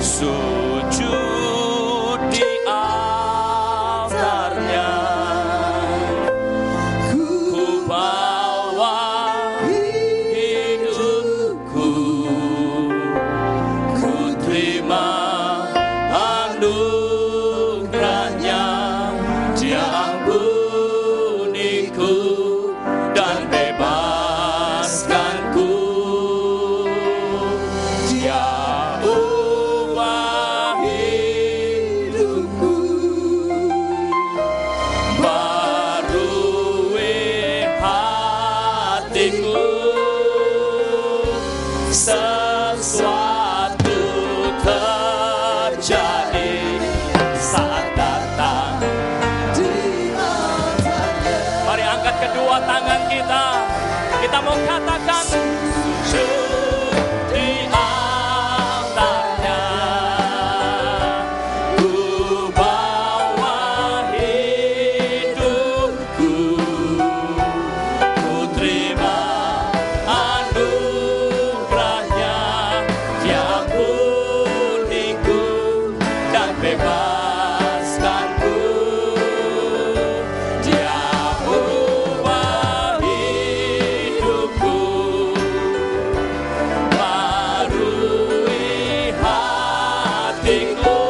Sujud di altarnya, ku bawa hidupku, ku terima anugerahnya. Dia ampuniku dan bebaskanku. Dia ubah hidupku, barui hatiku. Sesuatu terjadi saat datang di altarnya. Mari angkat kedua tangan kita. Kita mau katakan sujud di altarnya. Ku bawa hidupku, ku terima anugerahnya. Dia ampuniku dan bebaskanku. Dia ubah hidupku, barui hatiku.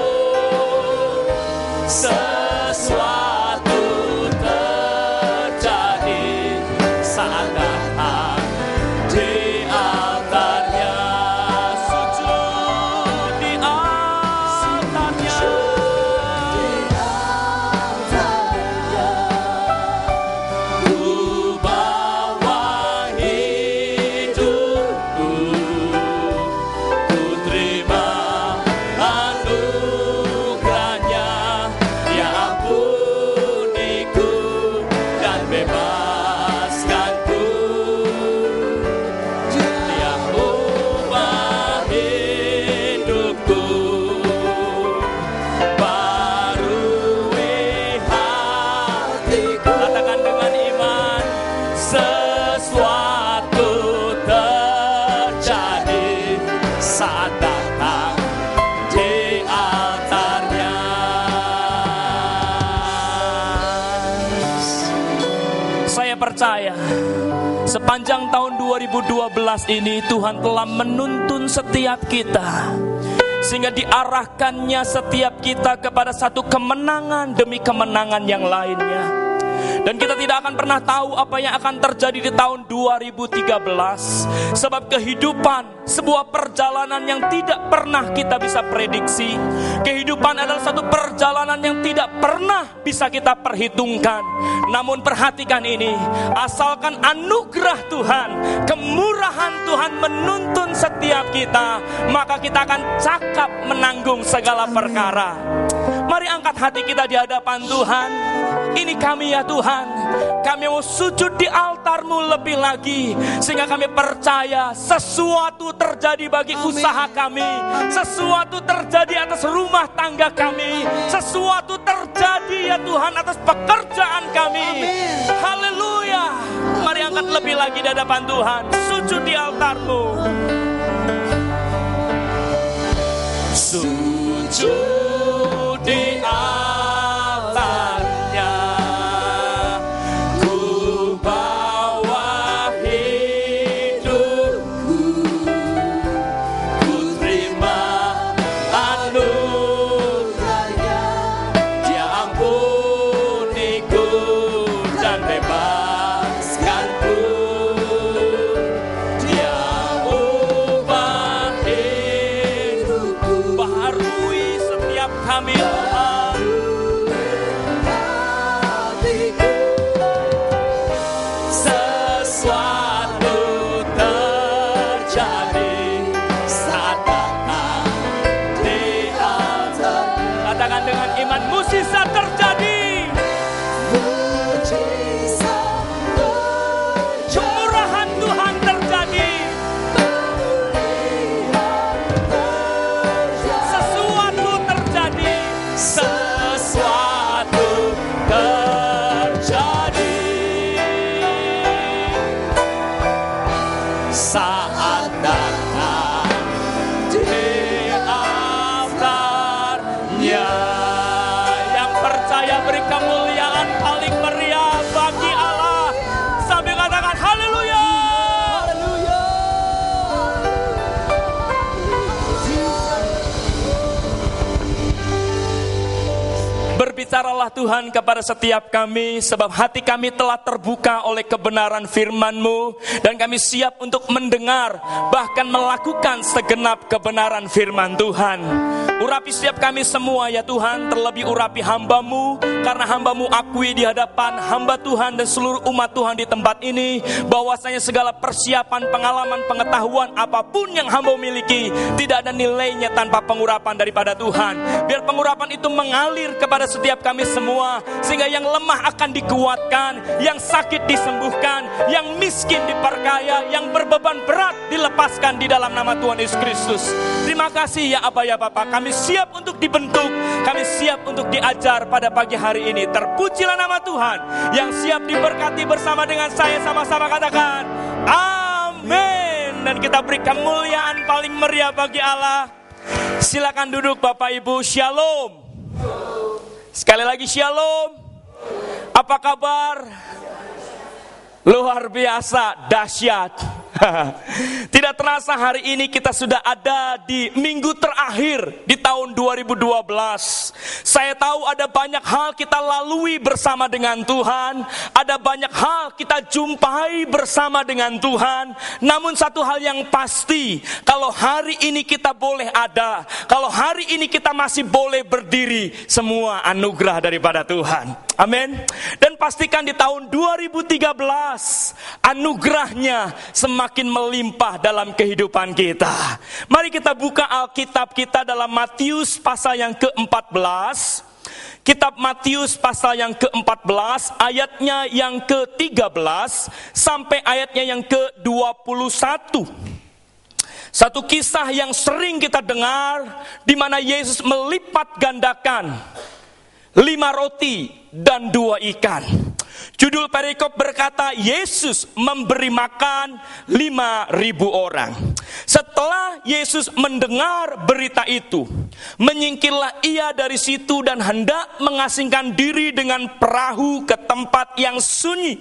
Sesuatu terjadi saat datang di altarnya. Sujud di altarnya. Ku bawa hidupku, ku terima anugerahnya. Dia ampuniku dan bebaskanku. Dia ubah hidupku, barui hatiku. Katakan dengan iman, sesuatu terjadi saat datang di altarnya. Saya percaya sepanjang tahun 2012 ini Tuhan telah menuntun setiap kita, sehingga diarahkannya setiap kita kepada satu kemenangan demi kemenangan yang lainnya. Dan kita tidak akan pernah tahu apa yang akan terjadi di tahun 2013. Sebab kehidupan sebuah perjalanan yang tidak pernah kita bisa prediksi. Kehidupan adalah satu perjalanan yang tidak pernah bisa kita perhitungkan. Namun perhatikan ini, asalkan anugerah Tuhan, kemurahan Tuhan menuntun setiap kita, maka kita akan cakap menanggung segala perkara. Mari angkat hati kita di hadapan Tuhan. Ini kami ya Tuhan, kami mau sujud di altar-Mu lebih lagi, sehingga kami percaya sesuatu terjadi bagi usaha kami, sesuatu terjadi atas rumah tangga kami, sesuatu terjadi ya Tuhan atas pekerjaan kami. Haleluya. Mari angkat lebih lagi di hadapan Tuhan, sujud di altar-Mu. Sujud di altarnya, ku bawa hidupku, ku terima anugerahnya. Dia ampuniku dan bebaskanku. Dia ubah hidupku, barui setiap mujizat terjadi. Kemurahan Tuhan terjadi. Sesuatu terjadi. Sesuatu terjadi. Saat datang di altarnya. Yang percaya beri kemuliaan paling meriah bagi Allah sambil katakan haleluya. Berbicaralah Tuhan kepada setiap kami, sebab hati kami telah terbuka oleh kebenaran firman-Mu, dan kami siap untuk mendengar, bahkan melakukan segenap kebenaran firman Tuhan. Urapi setiap kami semua ya Tuhan, terlebih urapi hamba-Mu, karena hamba-Mu akui di hadapan hamba Tuhan dan seluruh umat Tuhan di tempat ini, bahwasanya segala persiapan, pengalaman, pengetahuan apapun yang hamba miliki, tidak ada nilainya tanpa pengurapan daripada Tuhan. Biar pengurapan itu mengalir kepada setiap kami semua, sehingga yang lemah akan dikuatkan, yang sakit disembuhkan, yang miskin diperkaya, yang berbeban berat dilepaskan di dalam nama Tuhan Yesus Kristus. Terima kasih ya Aba ya Bapa, kami siap untuk dibentuk, kami siap untuk diajar pada pagi hari ini. Terpujilah nama Tuhan yang siap diberkati bersama dengan saya. Sama-sama katakan amin. Dan kita beri kemuliaan paling meriah bagi Allah. Silakan duduk Bapak Ibu. Shalom. Sekali lagi shalom. Apa kabar? Luar biasa, dahsyat. Tidak terasa hari ini kita sudah ada di minggu terakhir di tahun 2012. Saya tahu ada banyak hal kita lalui bersama dengan Tuhan, ada banyak hal kita jumpai bersama dengan Tuhan. Namun satu hal yang pasti, kalau hari ini kita boleh ada, kalau hari ini kita masih boleh berdiri, semua anugerah daripada Tuhan. Amin. Dan pastikan di tahun 2013 anugerahnya semakin melimpah dalam kehidupan kita. Mari kita buka Alkitab kita dalam Matius pasal yang ke-14. Kitab Matius pasal yang ke-14, ayatnya yang ke-13 sampai ayatnya yang ke-21. Satu kisah yang sering kita dengar, di mana Yesus melipat gandakan 5 roti dan 2 ikan. Judul perikop berkata, Yesus memberi makan 5.000 orang. Setelah Yesus mendengar berita itu, menyingkirlah ia dari situ dan hendak mengasingkan diri dengan perahu ke tempat yang sunyi.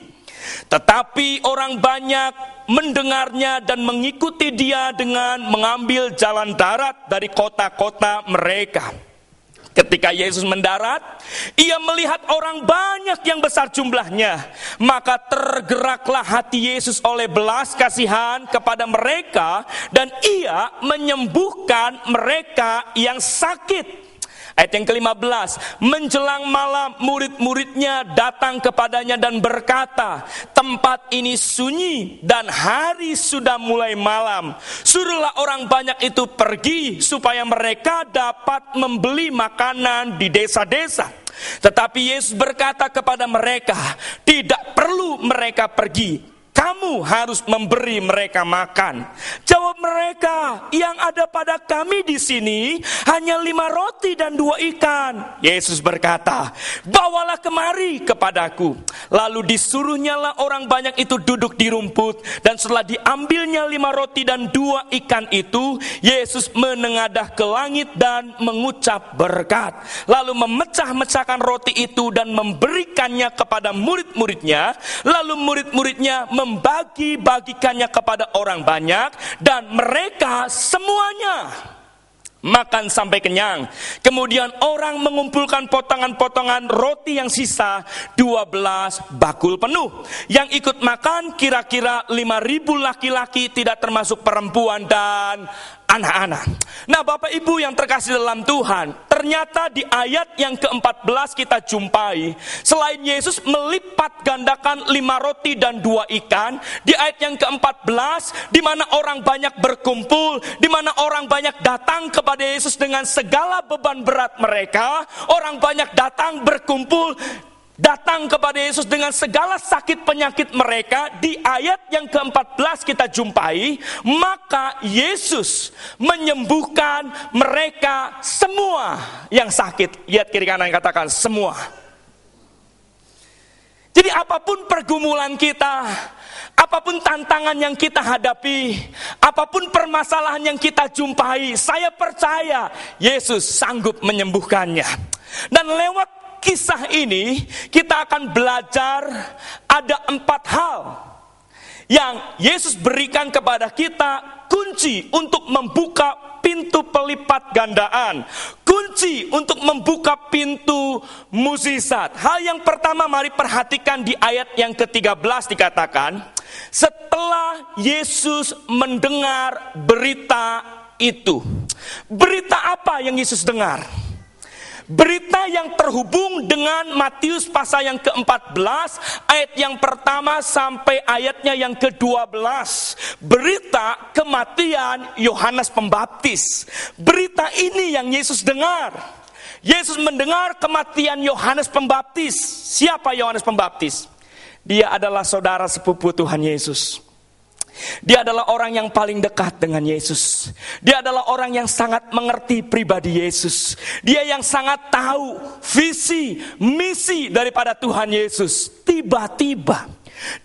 Tetapi orang banyak mendengarnya dan mengikuti dia dengan mengambil jalan darat dari kota-kota mereka. Ketika Yesus mendarat, ia melihat orang banyak yang besar jumlahnya. Maka tergeraklah hati Yesus oleh belas kasihan kepada mereka, dan ia menyembuhkan mereka yang sakit. Ayat yang ke-15, menjelang malam murid-muridnya datang kepadanya dan berkata, tempat ini sunyi dan hari sudah mulai malam. Suruhlah orang banyak itu pergi supaya mereka dapat membeli makanan di desa-desa. Tetapi Yesus berkata kepada mereka, tidak perlu mereka pergi. Kamu harus memberi mereka makan. Jawab mereka, yang ada pada kami di sini hanya 5 roti dan 2 ikan. Yesus berkata, bawalah kemari kepadaku. Lalu disuruhnyalah orang banyak itu duduk di rumput. Dan setelah diambilnya 5 roti dan 2 ikan itu, Yesus menengadah ke langit dan mengucap berkat. Lalu memecah-mecahkan roti itu dan memberikannya kepada murid-muridnya. Lalu murid-muridnya membagi-bagikannya kepada orang banyak, dan mereka semuanya makan sampai kenyang. Kemudian orang mengumpulkan potongan-potongan roti yang sisa 12 bakul penuh. Yang ikut makan kira-kira 5.000 laki-laki, tidak termasuk perempuan dan anak-anak. Nah, Bapak Ibu yang terkasih dalam Tuhan, ternyata di ayat yang ke-14 kita jumpai, selain Yesus melipat gandakan 5 roti dan 2 ikan, di ayat yang ke-14, di mana orang banyak berkumpul, di mana orang banyak datang kepada Yesus dengan segala beban berat mereka, orang banyak datang berkumpul, datang kepada Yesus dengan segala sakit penyakit mereka. Di ayat yang ke-14 kita jumpai, maka Yesus menyembuhkan mereka semua yang sakit. Lihat kiri kanan, katakan semua. Jadi apapun pergumulan kita, apapun tantangan yang kita hadapi, apapun permasalahan yang kita jumpai, saya percaya Yesus sanggup menyembuhkannya. Dan lewat kisah ini kita akan belajar ada 4 hal yang Yesus berikan kepada kita, kunci untuk membuka pintu pelipat gandaan, kunci untuk membuka pintu mukjizat. Hal yang pertama, mari perhatikan di ayat yang ke-13 dikatakan, setelah Yesus mendengar berita itu. Berita apa yang Yesus dengar? Berita yang terhubung dengan Matius pasal yang ke-14 ayat yang pertama sampai ayatnya yang ke-12. Berita kematian Yohanes Pembaptis. Berita ini yang Yesus dengar. Yesus mendengar kematian Yohanes Pembaptis. Siapa Yohanes Pembaptis? Dia adalah saudara sepupu Tuhan Yesus. Dia adalah orang yang paling dekat dengan Yesus. Dia adalah orang yang sangat mengerti pribadi Yesus. Dia yang sangat tahu visi, misi daripada Tuhan Yesus. Tiba-tiba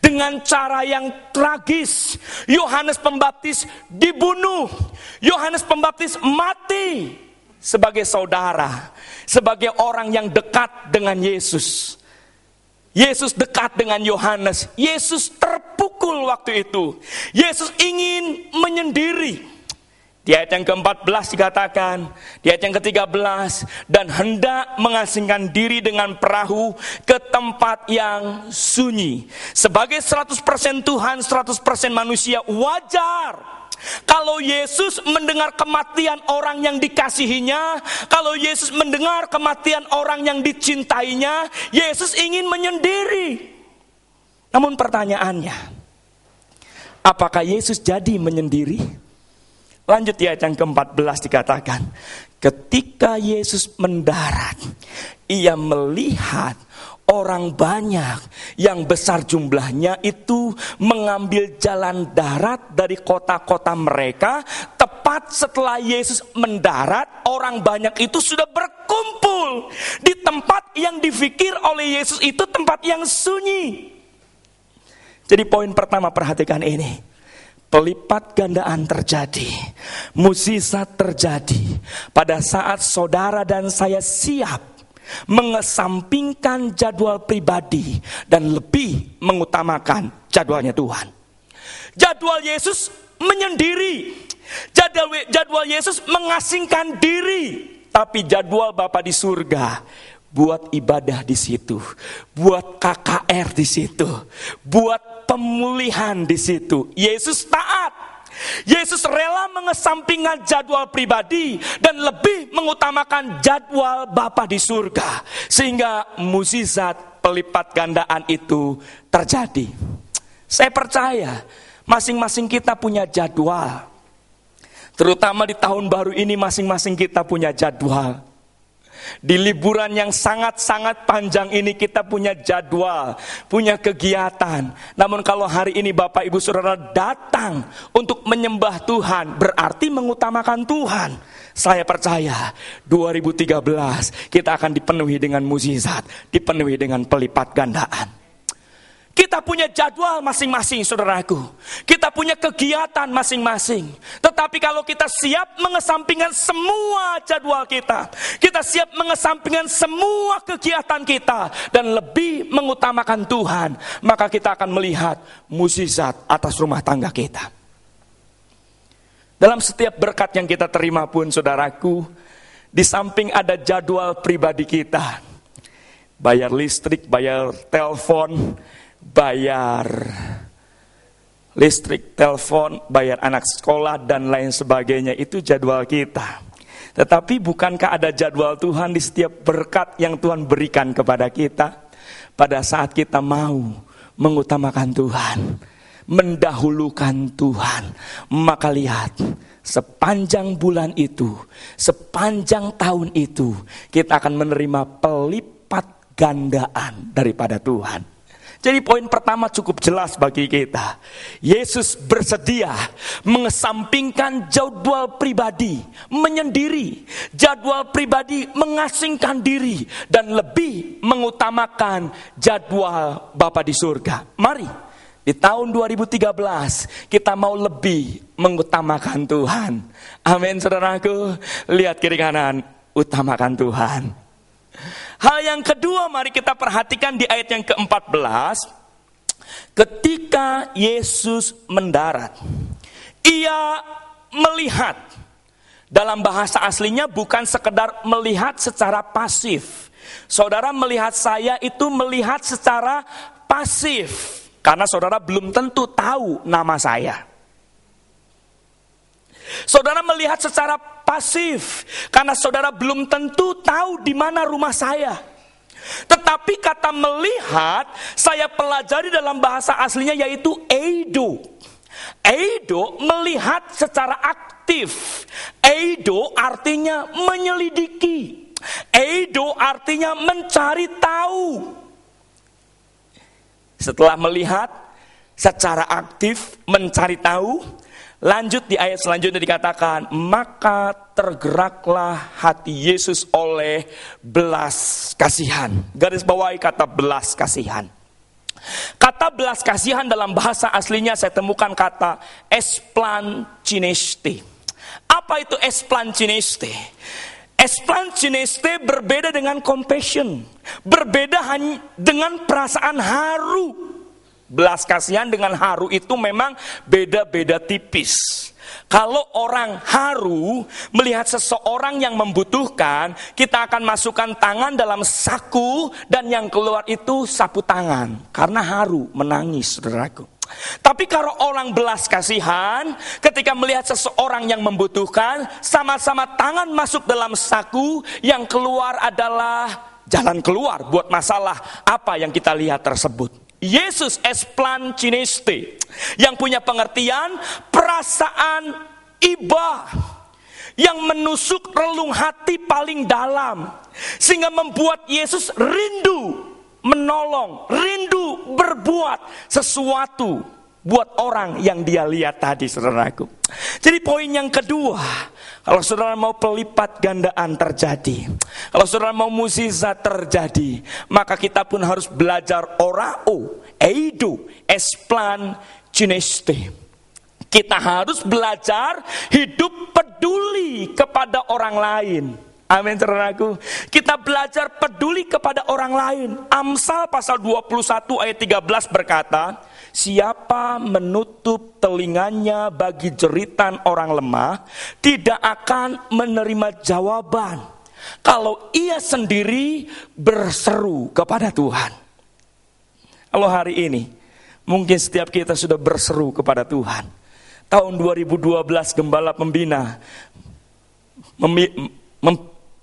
dengan cara yang tragis, Yohanes Pembaptis dibunuh. Yohanes Pembaptis mati sebagai saudara, sebagai orang yang dekat dengan Yesus. Yesus dekat dengan Yohanes. Yesus terpukul waktu itu. Yesus ingin menyendiri. Di ayat yang ke-14 dikatakan, di ayat yang ke-13, dan hendak mengasingkan diri dengan perahu ke tempat yang sunyi. Sebagai 100% Tuhan, 100% manusia, wajar kalau Yesus mendengar kematian orang yang dikasihinya, kalau Yesus mendengar kematian orang yang dicintainya, Yesus ingin menyendiri. Namun pertanyaannya, apakah Yesus jadi menyendiri? Lanjut di ayat yang ke-14 dikatakan, ketika Yesus mendarat, ia melihat orang banyak yang besar jumlahnya itu mengambil jalan darat dari kota-kota mereka. Tepat setelah Yesus mendarat, orang banyak itu sudah berkumpul di tempat yang dipikir oleh Yesus itu tempat yang sunyi. Jadi poin pertama, perhatikan ini. Pelipat gandaan terjadi, mukjizat terjadi pada saat saudara dan saya siap mengesampingkan jadwal pribadi dan lebih mengutamakan jadwalnya Tuhan. Jadwal Yesus menyendiri, jadwal Yesus mengasingkan diri, tapi jadwal Bapa di surga buat ibadah di situ, buat KKR di situ, buat pemulihan di situ. Yesus taat. Yesus rela mengesampingkan jadwal pribadi dan lebih mengutamakan jadwal Bapa di surga, sehingga mukjizat pelipat gandaan itu terjadi. Saya percaya masing-masing kita punya jadwal. Terutama di tahun baru ini masing-masing kita punya jadwal. Di liburan yang sangat-sangat panjang ini kita punya jadwal, punya kegiatan. Namun kalau hari ini Bapak Ibu Saudara datang untuk menyembah Tuhan, berarti mengutamakan Tuhan. Saya percaya 2013 kita akan dipenuhi dengan mukjizat, dipenuhi dengan pelipat gandaan. Kita punya jadwal masing-masing, saudaraku. Kita punya kegiatan masing-masing. Tetapi kalau kita siap mengesampingkan semua jadwal kita, kita siap mengesampingkan semua kegiatan kita, dan lebih mengutamakan Tuhan, maka kita akan melihat mukjizat atas rumah tangga kita. Dalam setiap berkat yang kita terima pun, saudaraku, di samping ada jadwal pribadi kita, bayar listrik, bayar telepon, bayar listrik, telepon, bayar anak sekolah, dan lain sebagainya. Itu jadwal kita. Tetapi bukankah ada jadwal Tuhan di setiap berkat yang Tuhan berikan kepada kita? Pada saat kita mau mengutamakan Tuhan, mendahulukan Tuhan, maka lihat, sepanjang bulan itu, sepanjang tahun itu, kita akan menerima pelipat gandaan daripada Tuhan. Jadi poin pertama cukup jelas bagi kita. Yesus bersedia mengesampingkan jadwal pribadi, menyendiri, jadwal pribadi mengasingkan diri, dan lebih mengutamakan jadwal Bapa di surga. Mari, di tahun 2013 kita mau lebih mengutamakan Tuhan. Amin, saudaraku. Lihat kiri kanan, utamakan Tuhan. Hal yang kedua, mari kita perhatikan di ayat yang ke-14. Ketika Yesus mendarat, ia melihat. Dalam bahasa aslinya bukan sekedar melihat secara pasif. Saudara melihat saya itu melihat secara pasif, karena saudara belum tentu tahu nama saya. Saudara melihat secara pasif karena saudara belum tentu tahu di mana rumah saya. Tetapi kata melihat saya pelajari dalam bahasa aslinya yaitu eido. Eido melihat secara aktif. Eido artinya menyelidiki. Eido artinya mencari tahu. Setelah melihat secara aktif, mencari tahu, lanjut di ayat selanjutnya dikatakan, maka tergeraklah hati Yesus oleh belas kasihan. Garis bawahi kata belas kasihan. Kata belas kasihan dalam bahasa aslinya saya temukan kata esplancineste. Apa itu esplancineste? Esplancineste berbeda dengan compassion. Berbeda hanya dengan perasaan haru. Belas kasihan dengan haru itu memang beda-beda tipis. Kalau orang haru melihat seseorang yang membutuhkan, kita akan masukkan tangan dalam saku dan yang keluar itu sapu tangan. Karena haru, menangis, saudaraku. Tapi kalau orang belas kasihan, ketika melihat seseorang yang membutuhkan, sama-sama tangan masuk dalam saku, yang keluar adalah jalan keluar buat masalah apa yang kita lihat tersebut. Yesus esplancineste, yang punya pengertian perasaan iba yang menusuk relung hati paling dalam, sehingga membuat Yesus rindu menolong, rindu berbuat sesuatu buat orang yang dia lihat tadi, saudaraku. Jadi poin yang kedua, kalau saudara mau pelipat gandaan terjadi, kalau saudara mau mukjizat terjadi, maka kita pun harus belajar orao, eido, esplancineste. Kita harus belajar hidup peduli kepada orang lain. Amin, saudaraku. Kita belajar peduli kepada orang lain. Amsal pasal 21 ayat 13 berkata, siapa menutup telinganya bagi jeritan orang lemah, tidak akan menerima jawaban kalau ia sendiri berseru kepada Tuhan. Kalau hari ini, mungkin setiap kita sudah berseru kepada Tuhan. Tahun 2012 Gembala Pembina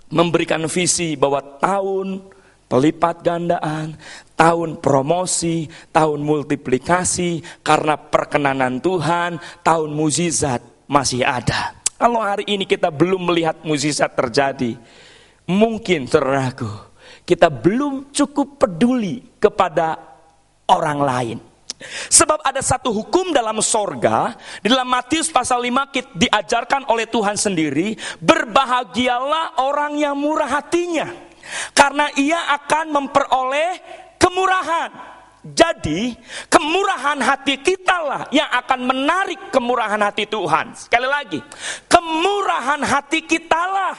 memberikan visi bahwa tahun pelipat gandaan, tahun promosi, tahun multiplikasi, karena perkenanan Tuhan, tahun mukjizat masih ada. Kalau hari ini kita belum melihat mukjizat terjadi, mungkin saudaraku, kita belum cukup peduli kepada orang lain. Sebab ada satu hukum dalam sorga, di dalam Matius pasal 5 diajarkan oleh Tuhan sendiri, berbahagialah orang yang murah hatinya, karena ia akan memperoleh kemurahan. Jadi kemurahan hati kita lah yang akan menarik kemurahan hati Tuhan. Sekali lagi, kemurahan hati kita lah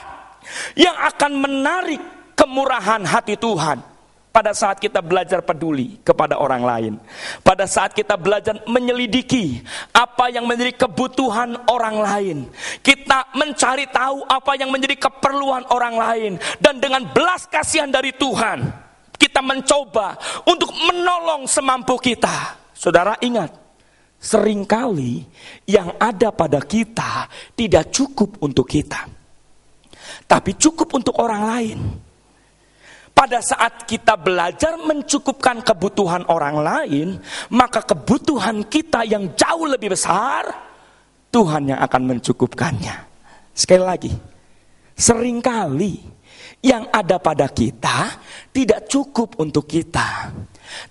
yang akan menarik kemurahan hati Tuhan. Pada saat kita belajar peduli kepada orang lain, pada saat kita belajar menyelidiki apa yang menjadi kebutuhan orang lain, kita mencari tahu apa yang menjadi keperluan orang lain, dan dengan belas kasihan dari Tuhan, kita mencoba untuk menolong semampu kita. Saudara ingat, Seringkali yang ada pada kita tidak cukup untuk kita, tapi cukup untuk orang lain. Pada saat kita belajar mencukupkan kebutuhan orang lain, maka kebutuhan kita yang jauh lebih besar, Tuhan yang akan mencukupkannya. Sekali lagi, seringkali yang ada pada kita tidak cukup untuk kita,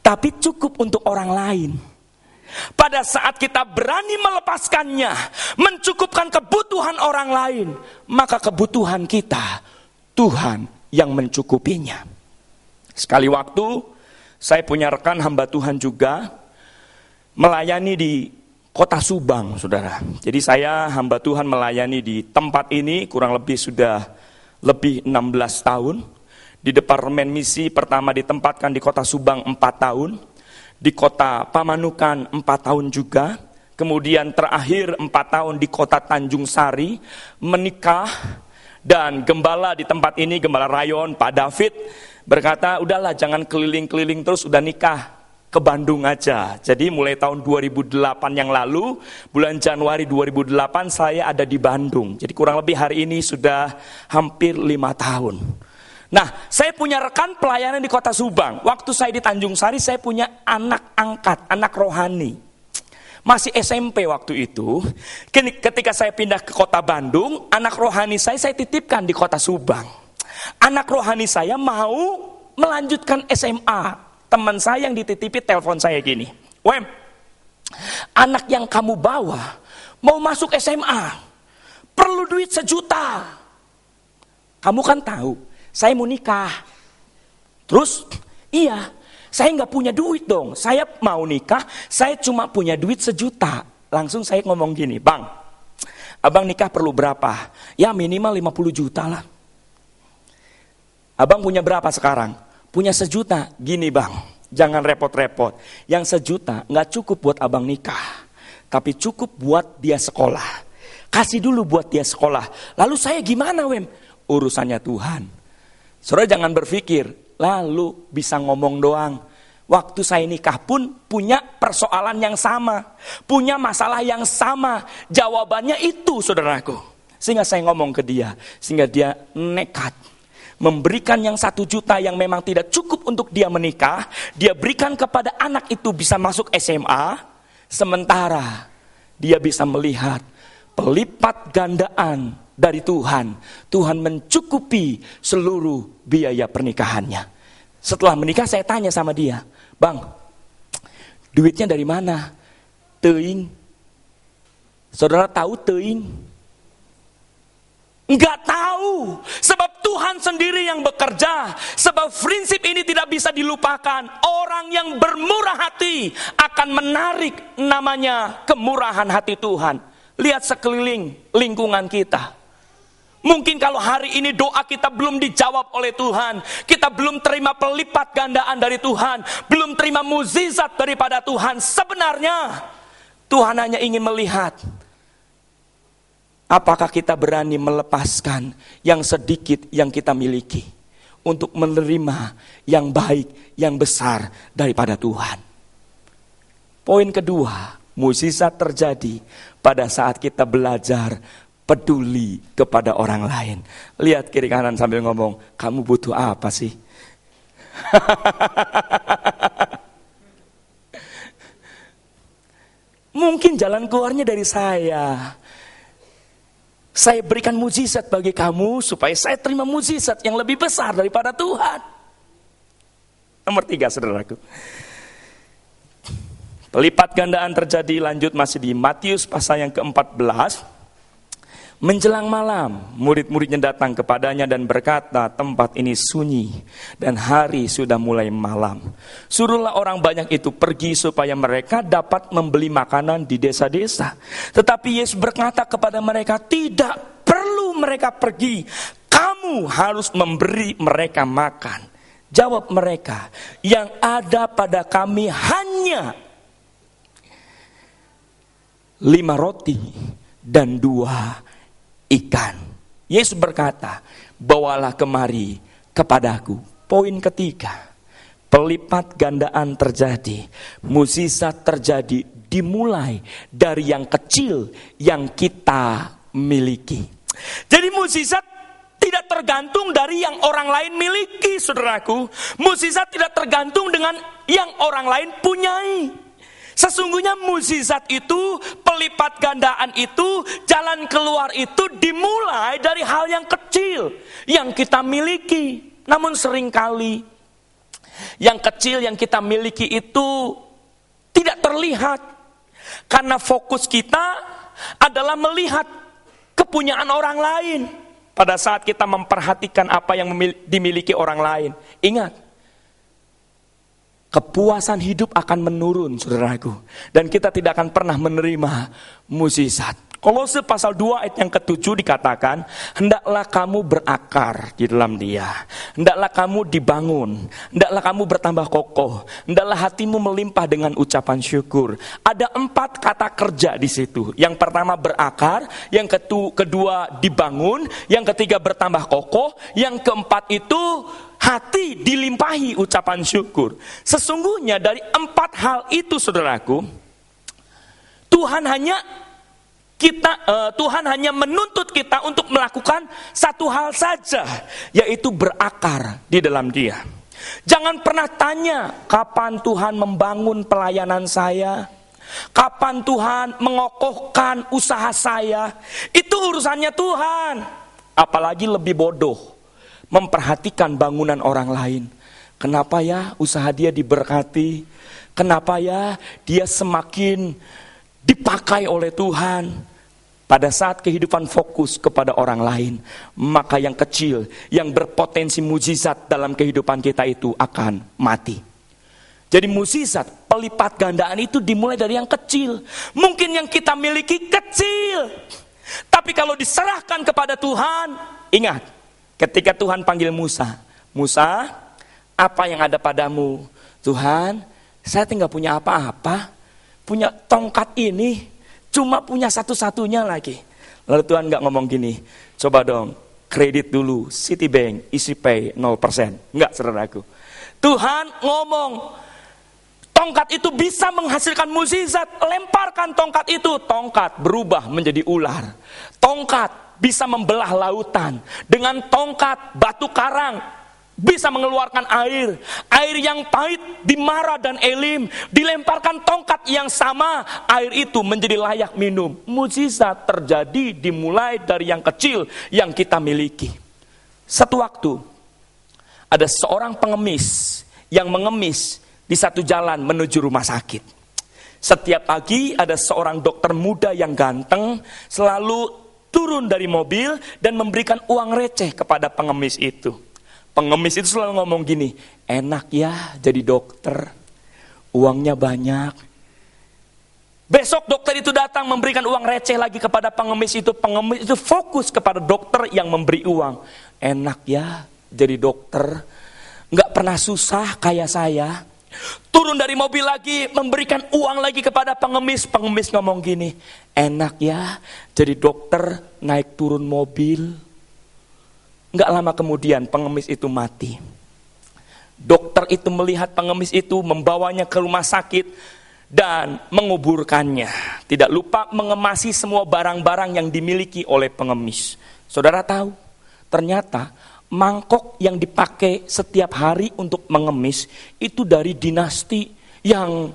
tapi cukup untuk orang lain. Pada saat kita berani melepaskannya, mencukupkan kebutuhan orang lain, maka kebutuhan kita, Tuhan yang mencukupinya. Sekali waktu, saya punya rekan hamba Tuhan juga, melayani di kota Subang, saudara. Jadi saya hamba Tuhan melayani di tempat ini kurang lebih sudah lebih 16 tahun. Di Departemen Misi pertama ditempatkan di kota Subang 4 tahun. Di kota Pamanukan 4 tahun juga. Kemudian terakhir 4 tahun di kota Tanjung Sari, menikah. Dan gembala di tempat ini, gembala rayon Pak David, berkata, udahlah jangan keliling-keliling terus, udah nikah ke Bandung aja. Jadi mulai tahun 2008 yang lalu, bulan Januari 2008 saya ada di Bandung. Jadi kurang lebih hari ini sudah hampir 5 tahun. Nah, saya punya rekan pelayanan di kota Subang. Waktu saya di Tanjung Sari, saya punya anak angkat, anak rohani. Masih SMP waktu itu. Ketika saya pindah ke kota Bandung, anak rohani saya titipkan di kota Subang. Anak rohani saya mau melanjutkan SMA. Teman saya yang dititipi telepon saya gini, Wem, anak yang kamu bawa mau masuk SMA, perlu duit 1 juta. Kamu kan tahu, saya mau nikah. Terus, iya, saya nggak punya duit dong. Saya mau nikah, saya cuma punya duit 1 juta. Langsung saya ngomong gini, Bang, abang nikah perlu berapa? Ya minimal 50 juta lah. Abang punya berapa sekarang? Punya 1 juta. Gini bang, jangan repot-repot. Yang 1 juta nggak cukup buat abang nikah, tapi cukup buat dia sekolah. Kasih dulu buat dia sekolah. Lalu saya gimana, Wem? Urusannya Tuhan. Saudara jangan berpikir, lalu bisa ngomong doang. Waktu saya nikah pun punya persoalan yang sama, punya masalah yang sama. Jawabannya itu, saudaraku. Sehingga saya ngomong ke dia, sehingga dia nekat memberikan yang 1 juta yang memang tidak cukup untuk dia menikah. Dia berikan kepada anak itu bisa masuk SMA. Sementara dia bisa melihat pelipat gandaan dari Tuhan. Tuhan mencukupi seluruh biaya pernikahannya. Setelah menikah saya tanya sama dia, Bang, duitnya dari mana? Teuing. Saudara tahu teuing? Enggak tahu. Sebab Tuhan sendiri yang bekerja. Sebab prinsip ini tidak bisa dilupakan. Orang yang bermurah hati akan menarik namanya kemurahan hati Tuhan. Lihat sekeliling lingkungan kita. Mungkin kalau hari ini doa kita belum dijawab oleh Tuhan, kita belum terima pelipat gandaan dari Tuhan, belum terima mukjizat daripada Tuhan. Sebenarnya Tuhan hanya ingin melihat apakah kita berani melepaskan yang sedikit yang kita miliki untuk menerima yang baik, yang besar daripada Tuhan. Poin kedua, mukjizat terjadi pada saat kita belajar peduli kepada orang lain. Lihat kiri kanan sambil ngomong, kamu butuh apa sih? Mungkin jalan keluarnya dari saya. Saya berikan mukjizat bagi kamu supaya saya terima mukjizat yang lebih besar daripada Tuhan. Nomor 3, saudaraku. Pelipat gandaan terjadi, lanjut masih di Matius pasal yang ke-14. Menjelang malam, murid-muridnya datang kepadanya dan berkata, tempat ini sunyi dan hari sudah mulai malam. Suruhlah orang banyak itu pergi supaya mereka dapat membeli makanan di desa-desa. Tetapi Yesus berkata kepada mereka, tidak perlu mereka pergi. Kamu harus memberi mereka makan. Jawab mereka, yang ada pada kami hanya 5 roti dan 2 ikan. Yesus berkata, bawalah kemari kepadaku. Poin ketiga, pelipat gandaan terjadi, mukjizat terjadi dimulai dari yang kecil yang kita miliki. Jadi mukjizat tidak tergantung dari yang orang lain miliki, saudaraku. Mukjizat tidak tergantung dengan yang orang lain punyai. Sesungguhnya mukjizat itu, pelipat gandaan itu, jalan keluar itu dimulai dari hal yang kecil yang kita miliki. Namun seringkali yang kecil yang kita miliki itu tidak terlihat. Karena fokus kita adalah melihat kepunyaan orang lain. Pada saat kita memperhatikan apa yang dimiliki orang lain. Ingat, kepuasan hidup akan menurun, saudaraku. Dan kita tidak akan pernah menerima mukjizat. Kolose pasal 2 ayat yang ke-7 dikatakan, hendaklah kamu berakar di dalam Dia. Hendaklah kamu dibangun. Hendaklah kamu bertambah kokoh. Hendaklah hatimu melimpah dengan ucapan syukur. Ada 4 kata kerja di situ. Yang pertama berakar, yang kedua dibangun, yang ketiga bertambah kokoh, yang keempat itu hati dilimpahi ucapan syukur. Sesungguhnya dari 4 hal itu, saudaraku, Tuhan hanya menuntut kita untuk melakukan satu hal saja, yaitu berakar di dalam Dia. Jangan pernah tanya, kapan Tuhan membangun pelayanan saya? Kapan Tuhan mengokohkan usaha saya? Itu urusannya Tuhan. Apalagi lebih bodoh, memperhatikan bangunan orang lain. Kenapa ya usaha dia diberkati? Kenapa ya dia semakin dipakai oleh Tuhan? Pada saat kehidupan fokus kepada orang lain, maka yang kecil, yang berpotensi mukjizat dalam kehidupan kita itu akan mati. Jadi mukjizat, pelipat gandaan itu dimulai dari yang kecil. Mungkin yang kita miliki kecil, tapi kalau diserahkan kepada Tuhan, ingat, ketika Tuhan panggil Musa, Musa, apa yang ada padamu? Tuhan, saya tinggal punya apa-apa, punya tongkat ini, cuma punya satu-satunya lagi. Lalu Tuhan gak ngomong gini, coba dong kredit dulu Citibank, EasyPay 0%. Enggak, saudaraku. Tuhan ngomong, tongkat itu bisa menghasilkan mukjizat. Lemparkan tongkat itu, tongkat berubah menjadi ular. Tongkat bisa membelah lautan. Dengan tongkat batu karang bisa mengeluarkan air. Air yang pahit di Mara dan Elim, dilemparkan tongkat yang sama, air itu menjadi layak minum. Mukjizat terjadi dimulai dari yang kecil yang kita miliki. Satu waktu ada seorang pengemis yang mengemis di satu jalan menuju rumah sakit. Setiap pagi ada seorang dokter muda yang ganteng selalu turun dari mobil dan memberikan uang receh kepada pengemis itu. Pengemis itu selalu ngomong gini, enak ya jadi dokter, uangnya banyak. Besok dokter itu datang memberikan uang receh lagi kepada pengemis itu. Pengemis itu fokus kepada dokter yang memberi uang. Enak ya jadi dokter, gak pernah susah kayak saya. Turun dari mobil lagi, memberikan uang lagi kepada pengemis. Pengemis ngomong gini, enak ya jadi dokter naik turun mobil. Gak lama kemudian pengemis itu mati. Dokter itu melihat pengemis itu, membawanya ke rumah sakit dan menguburkannya. Tidak lupa mengemasi semua barang-barang yang dimiliki oleh pengemis. Saudara tahu, ternyata mangkok yang dipakai setiap hari untuk mengemis itu dari dinasti yang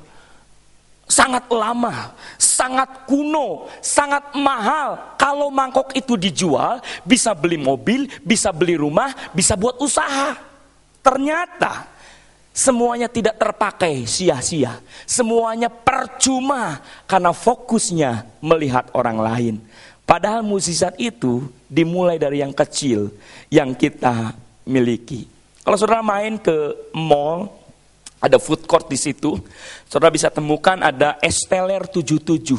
sangat lama, sangat kuno, sangat mahal. Kalau mangkok itu dijual, bisa beli mobil, bisa beli rumah, bisa buat usaha. Ternyata semuanya tidak terpakai sia-sia. Semuanya percuma karena fokusnya melihat orang lain. Padahal mukjizat itu dimulai dari yang kecil yang kita miliki. Kalau saudara main ke mall, ada food court di situ, saudara bisa temukan ada Esteller 77.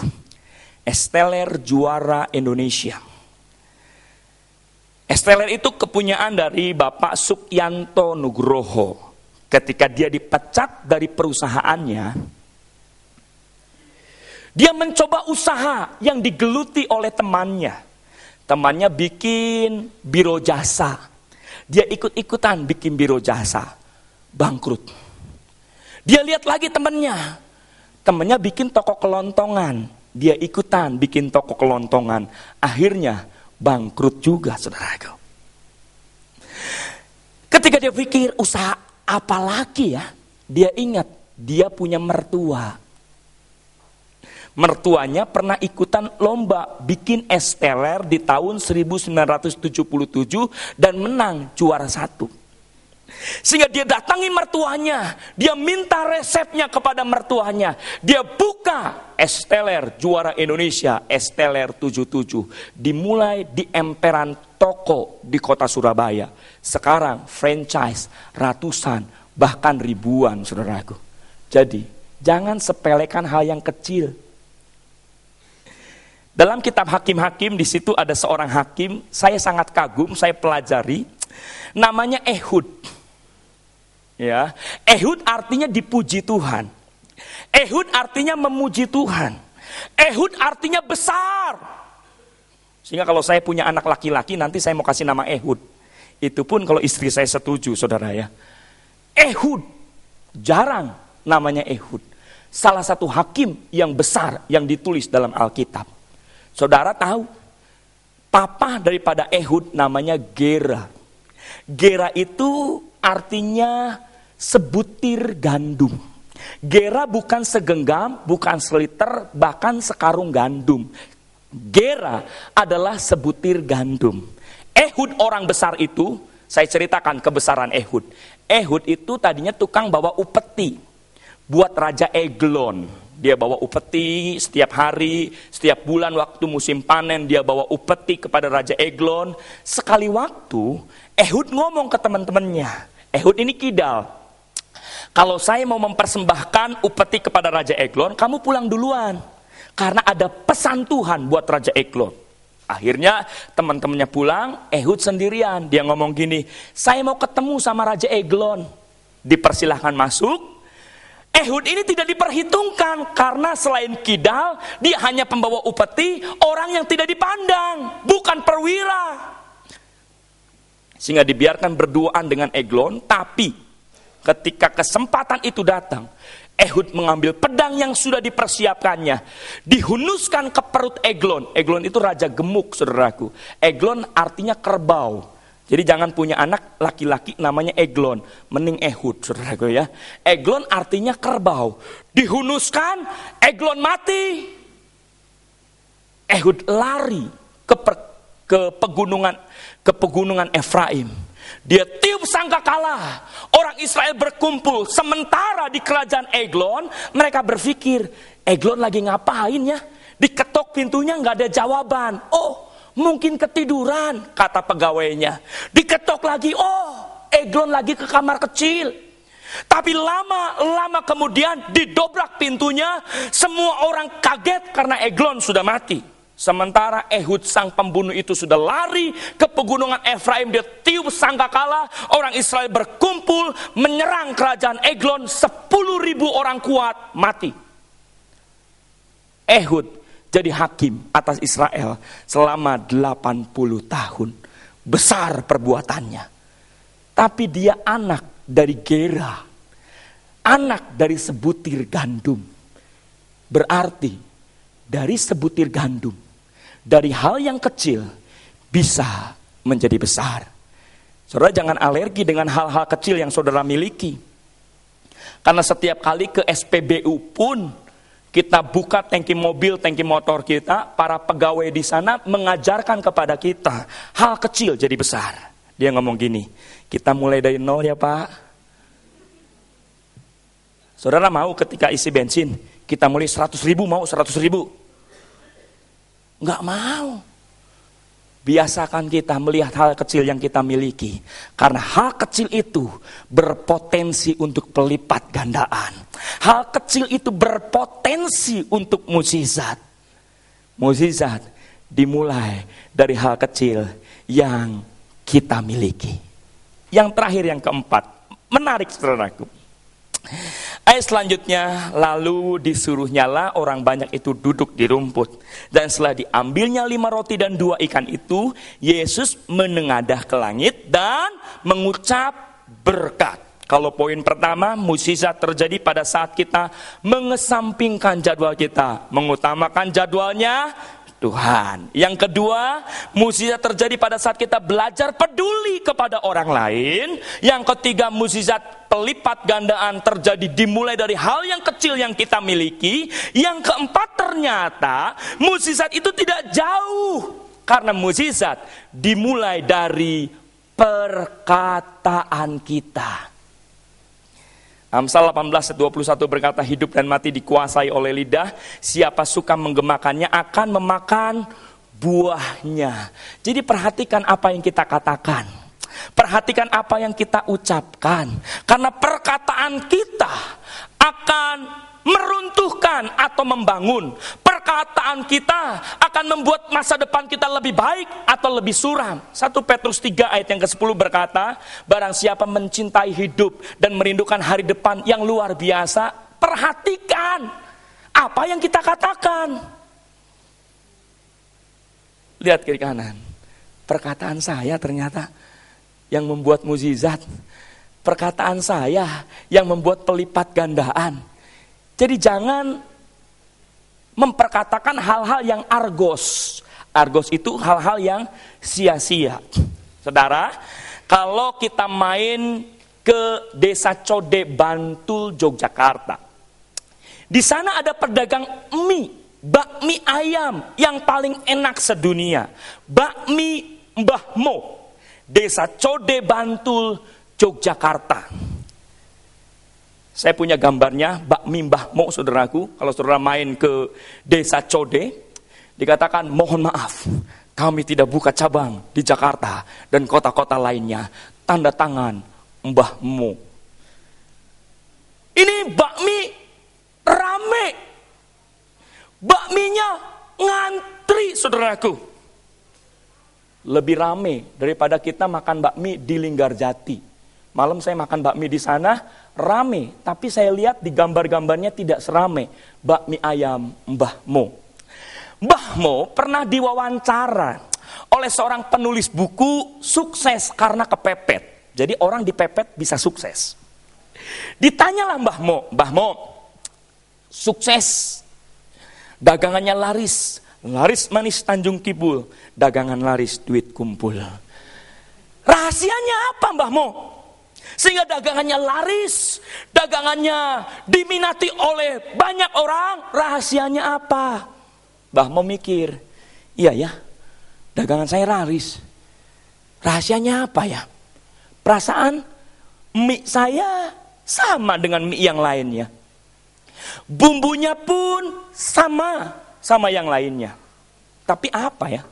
Esteller juara Indonesia. Esteller itu kepunyaan dari Bapak Sukyanto Nugroho. Ketika dia dipecat dari perusahaannya, dia mencoba usaha yang digeluti oleh temannya. Temannya bikin biro jasa. Dia ikut-ikutan bikin biro jasa. Bangkrut. Dia lihat lagi temannya. Temennya bikin toko kelontongan, dia ikutan bikin toko kelontongan. Akhirnya bangkrut juga, saudaraku. Ketika dia pikir usaha apa lagi ya, dia ingat dia punya mertua. Mertuanya pernah ikutan lomba bikin es teler di tahun 1977 dan menang juara 1. Sehingga dia datangi mertuanya, dia minta resepnya kepada mertuanya. Dia buka es teler juara Indonesia, es teler 77. Dimulai di emperan toko di kota Surabaya. Sekarang franchise ratusan, bahkan ribuan, saudaraku. Jadi, jangan sepelekan hal yang kecil. Dalam kitab Hakim-Hakim, di situ ada seorang hakim, saya sangat kagum, saya pelajari, namanya Ehud. Ya, Ehud artinya dipuji Tuhan. Ehud artinya memuji Tuhan. Ehud artinya besar. Sehingga kalau saya punya anak laki-laki, nanti saya mau kasih nama Ehud. Itu pun kalau istri saya setuju, saudara ya. Ehud, jarang namanya Ehud. Salah satu hakim yang besar yang ditulis dalam Alkitab. Saudara tahu, papa daripada Ehud namanya Gera. Gera itu artinya sebutir gandum. Gera bukan segenggam, bukan seliter, bahkan sekarung gandum. Gera adalah sebutir gandum. Ehud orang besar itu, saya ceritakan kebesaran Ehud. Ehud itu tadinya tukang bawa upeti buat Raja Eglon. Dia bawa upeti setiap hari, setiap bulan waktu musim panen dia bawa upeti kepada Raja Eglon. Sekali waktu Ehud ngomong ke teman-temannya, Ehud ini kidal. Kalau saya mau mempersembahkan upeti kepada Raja Eglon, kamu pulang duluan. Karena ada pesan Tuhan buat Raja Eglon. Akhirnya teman-temannya pulang, Ehud sendirian. Dia ngomong gini, saya mau ketemu sama Raja Eglon. Dipersilahkan masuk. Ehud ini tidak diperhitungkan karena selain kidal, dia hanya pembawa upeti, orang yang tidak dipandang, bukan perwira. Sehingga dibiarkan berduaan dengan Eglon, tapi ketika kesempatan itu datang, Ehud mengambil pedang yang sudah dipersiapkannya, dihunuskan ke perut Eglon. Eglon itu raja gemuk, saudaraku. Eglon artinya kerbau. Jadi jangan punya anak laki-laki namanya Eglon, mending Ehud, saudaraku ya. Eglon artinya kerbau. Dihunuskan, Eglon mati. Ehud lari ke pegunungan Efraim. Dia tiup sangkakala. Orang Israel berkumpul. Sementara di kerajaan Eglon, mereka berpikir, Eglon lagi ngapain ya? Diketok pintunya nggak ada jawaban. Oh, mungkin ketiduran, kata pegawainya. Diketok lagi, oh, Eglon lagi ke kamar kecil. Tapi lama kemudian didobrak pintunya. Semua orang kaget karena Eglon sudah mati. Sementara Ehud sang pembunuh itu sudah lari ke pegunungan Efraim. Dia tiup sangkakala. Orang Israel berkumpul menyerang kerajaan Eglon. 10.000 orang kuat mati. Ehud jadi hakim atas Israel selama 80 tahun. Besar perbuatannya. Tapi dia anak dari Gera. Anak dari sebutir gandum. Berarti dari sebutir gandum, dari hal yang kecil bisa menjadi besar. Saudara jangan alergi dengan hal-hal kecil yang saudara miliki. Karena setiap kali ke SPBU pun kita buka tangki mobil, tangki motor kita, para pegawai di sana mengajarkan kepada kita hal kecil jadi besar. Dia ngomong gini, kita mulai dari nol ya Pak. Saudara mau ketika isi bensin, kita mulai 100.000, mau 100.000? Enggak mau. Biasakan kita melihat hal kecil yang kita miliki. Karena hal kecil itu berpotensi untuk pelipat gandaan. Hal kecil itu berpotensi untuk mukjizat. Mukjizat dimulai dari hal kecil yang kita miliki. Yang terakhir, yang keempat. Menarik saudaraku. Ayat selanjutnya, lalu disuruhnyalah orang banyak itu duduk di rumput. Dan setelah diambilnya 5 roti dan 2 ikan itu, Yesus menengadah ke langit dan mengucap berkat Kalau poin pertama, mukjizat terjadi pada saat kita mengesampingkan jadwal kita, mengutamakan jadwalnya Tuhan. Yang kedua, mukjizat terjadi pada saat kita belajar peduli kepada orang lain. Yang ketiga, mukjizat pelipat gandaan terjadi dimulai dari hal yang kecil yang kita miliki. Yang keempat, ternyata mukjizat itu tidak jauh, karena mukjizat dimulai dari perkataan kita. Amsal 18:21 berkata, hidup dan mati dikuasai oleh lidah, siapa suka menggemakannya akan memakan buahnya. Jadi perhatikan apa yang kita katakan, perhatikan apa yang kita ucapkan, karena perkataan kita akan meruntuhkan atau membangun. Perkataan kita akan membuat masa depan kita lebih baik atau lebih suram. 1 Petrus 3 ayat yang ke-10 berkata, barang siapa mencintai hidup dan merindukan hari depan yang luar biasa, perhatikan apa yang kita katakan. Lihat kiri kanan, perkataan saya ternyata yang membuat mukjizat. Perkataan saya yang membuat pelipat gandaan. Jadi jangan memperkatakan hal-hal yang argos. Argos itu hal-hal yang sia-sia. Saudara, kalau kita main ke Desa Code, Bantul, Yogyakarta. Di sana ada pedagang mie, bakmi ayam yang paling enak sedunia. Bakmi Mbah Mo, Desa Code, Bantul, Yogyakarta. Saya punya gambarnya, bakmi Mbah Mo, saudaraku. Kalau saudara main ke Desa Code, dikatakan mohon maaf, kami tidak buka cabang di Jakarta dan kota-kota lainnya. Tanda tangan Mbah Mo. Ini bakmi rame, bakminya ngantri, saudaraku. Lebih rame daripada kita makan bakmi di Linggarjati. Malam saya makan bakmi di sana, rame, tapi saya lihat di gambar-gambarnya tidak serame bakmi ayam Mbah Mo. Mbah Mo pernah diwawancara oleh seorang penulis buku sukses karena kepepet. Jadi orang dipepet bisa sukses. Ditanyalah Mbah Mo, sukses, dagangannya laris manis Tanjung Kibul, dagangan laris duit kumpul. Rahasianya apa Mbah Mo? Sehingga dagangannya laris, dagangannya diminati oleh banyak orang, rahasianya apa? Mbah Mo mikir, iya ya, dagangan saya laris. Rahasianya apa ya? Perasaan mie saya sama dengan mie yang lainnya. Bumbunya pun sama yang lainnya. Tapi apa ya?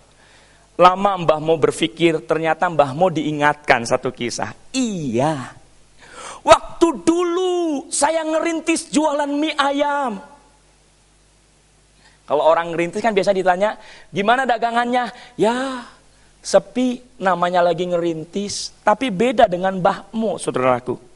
Lama Mbah Mo berpikir, ternyata Mbah Mo diingatkan satu kisah. Iya, waktu dulu saya ngerintis jualan mie ayam. Kalau orang ngerintis kan biasa ditanya, gimana dagangannya? Ya, sepi, namanya lagi ngerintis. Tapi beda dengan Mbah Mo, saudaraku.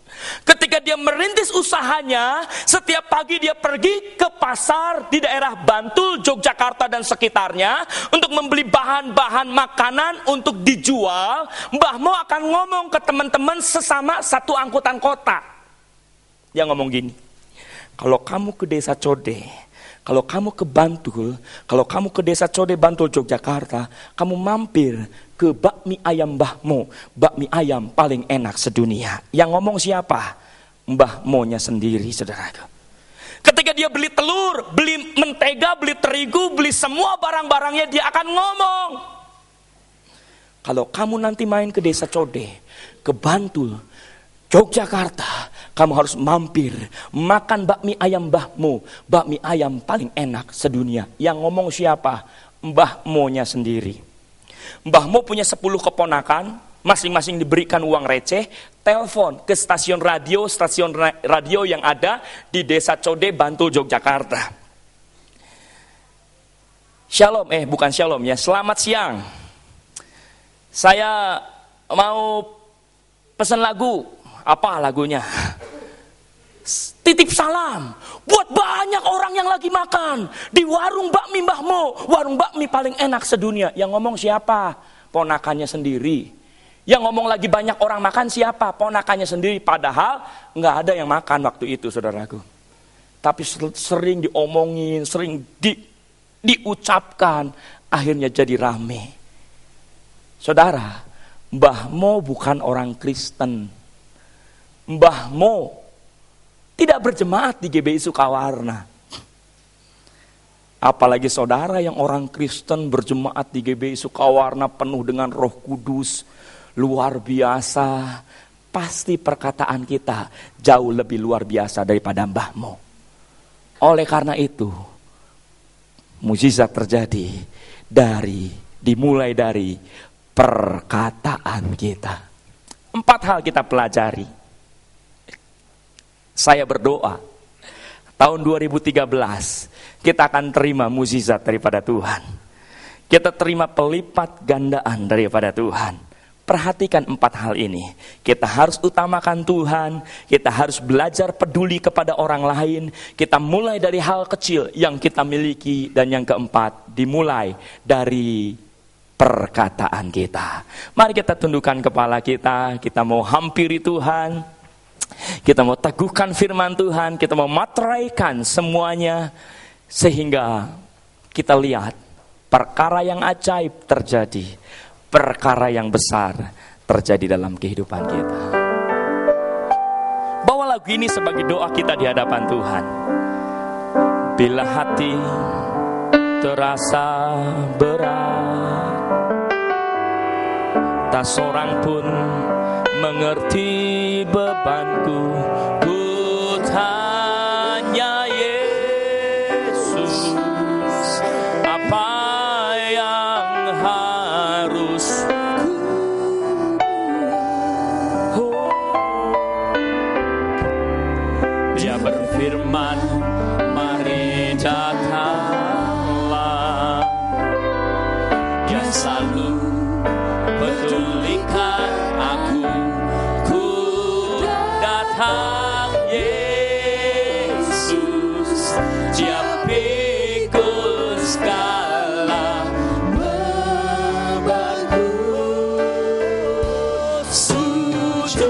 Ketika dia merintis usahanya, setiap pagi dia pergi ke pasar di daerah Bantul, Yogyakarta dan sekitarnya untuk membeli bahan-bahan makanan untuk dijual. Mbah Mo akan ngomong ke teman-teman sesama satu angkutan kota. Dia ngomong gini, kalau kamu ke Desa Code, kalau kamu ke Bantul, kalau kamu ke Desa Code, Bantul, Yogyakarta, kamu mampir ke bakmi ayam Mbah Mo, bakmi ayam paling enak sedunia. Yang ngomong siapa? Mbah Mo-nya sendiri, saudara. Ketika dia beli telur, beli mentega, beli terigu, beli semua barang-barangnya, dia akan ngomong. Kalau kamu nanti main ke Desa Code, ke Bantul, Yogyakarta, kamu harus mampir makan bakmi ayam Mbah Mo, bakmi ayam paling enak sedunia. Yang ngomong siapa? Mbah Mo-nya sendiri. Mbah Mo punya 10 keponakan, masing-masing diberikan uang receh, telepon ke stasiun radio yang ada di Desa Code, Bantul, Yogyakarta. Shalom, bukan shalom ya, selamat siang. Saya mau pesan lagu, apa lagunya? Titip salam buat banyak orang yang lagi makan di warung bakmi Mbah Mo, warung bakmi paling enak sedunia. Yang ngomong siapa? Ponakannya sendiri. Yang ngomong lagi banyak orang makan siapa? Ponakannya sendiri, padahal nggak ada yang makan waktu itu, saudaraku. Tapi sering diomongin, sering diucapkan, akhirnya jadi rame. Saudara, Mbah Mo bukan orang Kristen. Mbah Mo tidak berjemaat di GBI Sukawarna. Apalagi saudara yang orang Kristen berjemaat di GBI Sukawarna penuh dengan Roh Kudus, luar biasa. Pasti perkataan kita jauh lebih luar biasa daripada Mbah Mo. Oleh karena itu, mukjizat terjadi dimulai dari perkataan kita. 4 hal kita pelajari. Saya berdoa tahun 2013 kita akan terima mukjizat daripada Tuhan. Kita terima pelipat gandaan daripada Tuhan. Perhatikan 4 hal ini. Kita harus utamakan Tuhan. Kita harus belajar peduli kepada orang lain. Kita mulai dari hal kecil yang kita miliki. Dan yang keempat, dimulai dari perkataan kita. Mari kita tundukkan kepala kita. Kita mau hampiri Tuhan. Kita mau teguhkan firman Tuhan. Kita mau materaikan semuanya. Sehingga kita lihat perkara yang ajaib terjadi. Perkara yang besar terjadi dalam kehidupan kita. Bawa lagu ini sebagai doa kita di hadapan Tuhan. Bila hati terasa berat, tak seorang pun mengerti bebanku, ku tanya Yesus, apa yang harus Dia berfirman, mari datanglah. Dia selalu pedulikan aku. Ku datang Yesus, Dia pikul segala bebanku. Sujud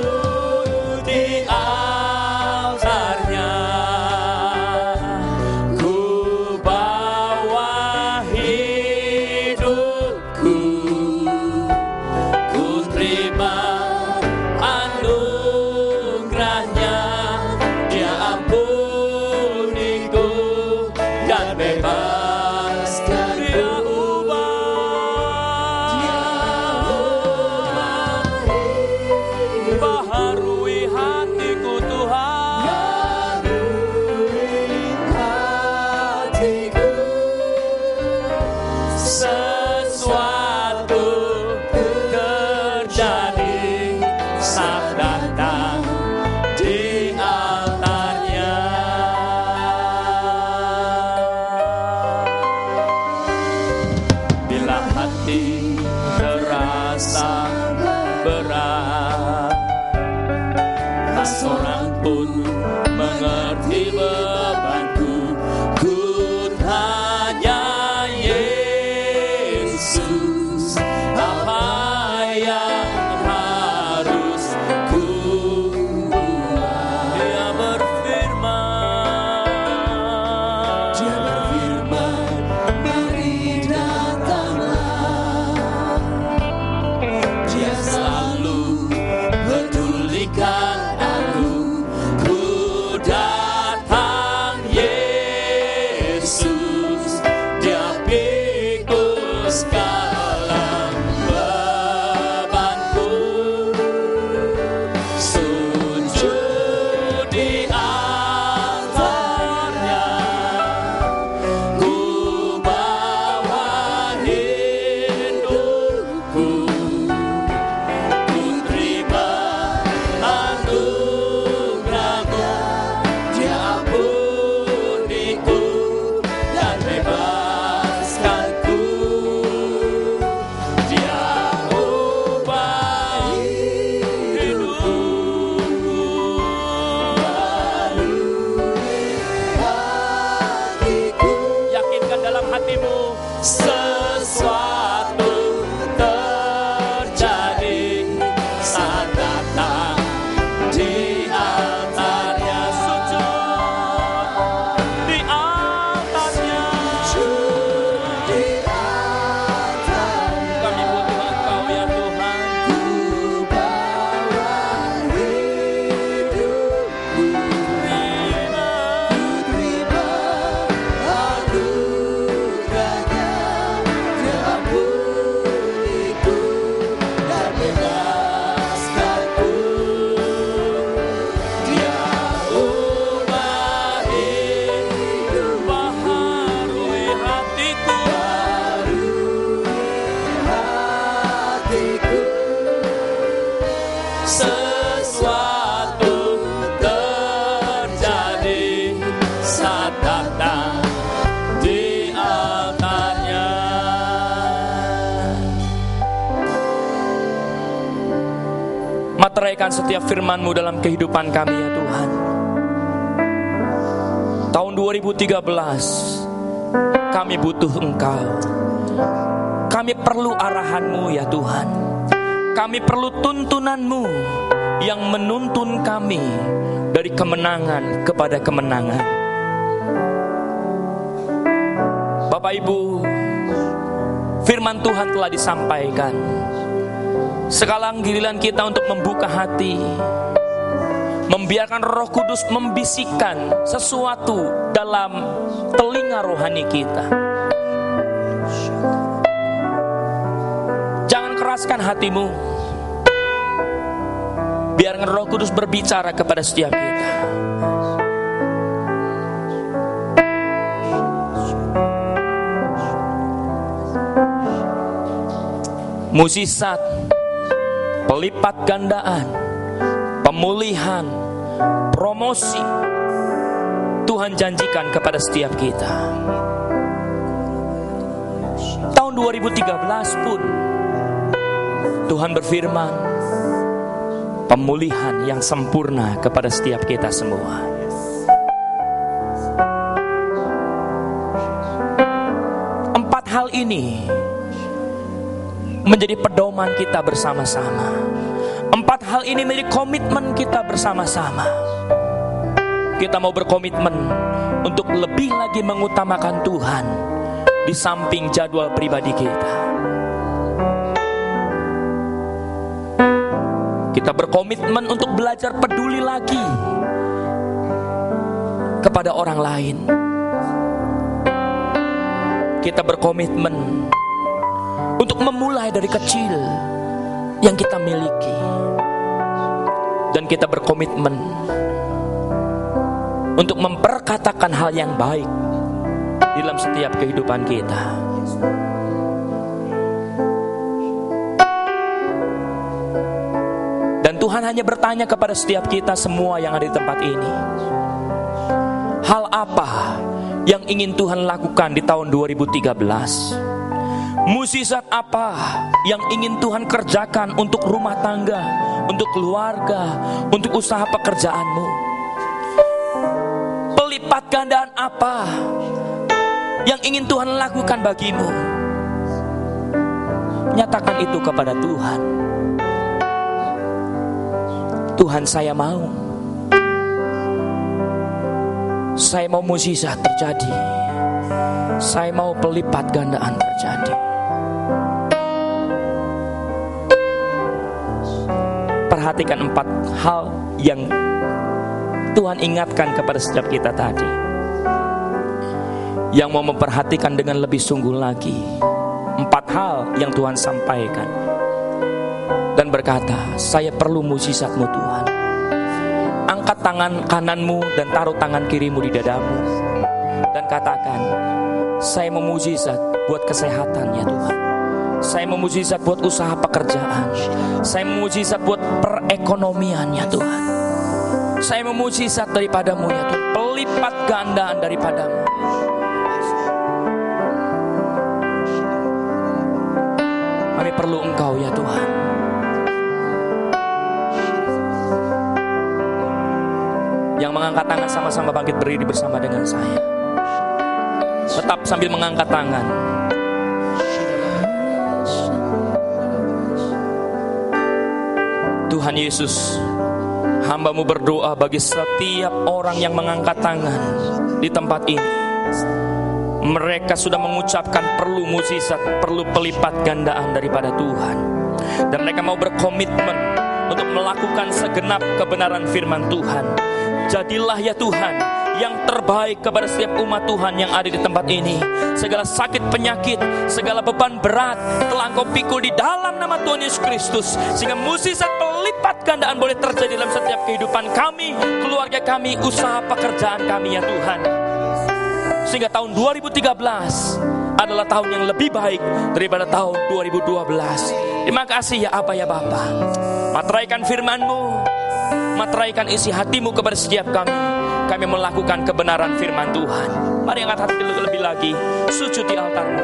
di altarnya, ku bawa hidupku, ku terima anugerahnya. Dia ampuniku dan bebaskan. Dia baharui hatiku Tuhan. Sesuatu terjadi saat datang di altarnya. Bila hati terasa berat, tak seorang pun mengerti bebanku, ku tanya Yesus, apa yang harus ku buat. Dia berfirman, mari datanglah. Sampaikan setiap firman-Mu dalam kehidupan kami ya Tuhan. Tahun 2013 kami butuh Engkau. Kami perlu arahan-Mu ya Tuhan. Kami perlu tuntunan-Mu yang menuntun kami dari kemenangan kepada kemenangan. Bapak Ibu, firman Tuhan telah disampaikan. Sekarang giliran kita untuk membuka hati, membiarkan Roh Kudus membisikkan sesuatu dalam telinga rohani kita. Jangan keraskan hatimu. Biarkan Roh Kudus berbicara kepada setiap kita. Mukjizat, pelipat gandaan, pemulihan, promosi Tuhan janjikan kepada setiap kita. Tahun 2013 pun Tuhan berfirman, pemulihan yang sempurna kepada setiap kita semua. Empat hal ini menjadi pedoman kita bersama-sama. Empat hal ini menjadi komitmen kita bersama-sama. Kita mau berkomitmen untuk lebih lagi mengutamakan Tuhan di samping jadwal pribadi kita. Kita berkomitmen untuk belajar peduli lagi kepada orang lain. Kita berkomitmen untuk memulai dari kecil yang kita miliki. Dan kita berkomitmen untuk memperkatakan hal yang baik dalam setiap kehidupan kita. Dan Tuhan hanya bertanya kepada setiap kita semua yang ada di tempat ini, hal apa yang ingin Tuhan lakukan di tahun 2013? Mukjizat apa yang ingin Tuhan kerjakan untuk rumah tangga, untuk keluarga, untuk usaha pekerjaanmu? Pelipat gandaan apa yang ingin Tuhan lakukan bagimu? Nyatakan itu kepada Tuhan. Tuhan, saya mau mukjizat terjadi. Saya mau pelipat gandaan terjadi. Perhatikan empat hal yang Tuhan ingatkan kepada setiap kita tadi. Yang mau memperhatikan dengan lebih sungguh lagi empat hal yang Tuhan sampaikan, dan berkata, saya perlu mukjizat-Mu Tuhan. Angkat tangan kananmu dan taruh tangan kirimu di dadamu, dan katakan, saya mau mukjizat buat kesehatan ya Tuhan. Saya mau mukjizat buat usaha pekerjaan. Saya mau mukjizat buat perekonomian ya Tuhan. Saya mau mukjizat daripadamu ya Tuhan. Pelipat gandaan daripadamu. Kami perlu Engkau ya Tuhan. Yang mengangkat tangan sama-sama bangkit berdiri bersama dengan saya. Tetap sambil mengangkat tangan. Tuhan Yesus, hamba-Mu berdoa bagi setiap orang yang mengangkat tangan di tempat ini. Mereka sudah mengucapkan perlu mukjizat, perlu pelipat gandaan daripada Tuhan. Dan mereka mau berkomitmen untuk melakukan segenap kebenaran firman Tuhan. Jadilah ya Tuhan yang terbaik kepada setiap umat Tuhan yang ada di tempat ini. Segala sakit penyakit, segala beban berat telah Engkau pikul di dalam nama Tuhan Yesus Kristus, sehingga mukjizat pelipat gandaan boleh terjadi dalam setiap kehidupan kami, keluarga kami, usaha pekerjaan kami ya Tuhan. Sehingga tahun 2013 adalah tahun yang lebih baik daripada tahun 2012. Terima kasih ya Aba ya Bapa. Materaikan firman-Mu, materaikan isi hati-Mu kepada setiap kami. Kami melakukan kebenaran firman Tuhan. Mari angkat hati lebih lagi, sujud di altar-Mu.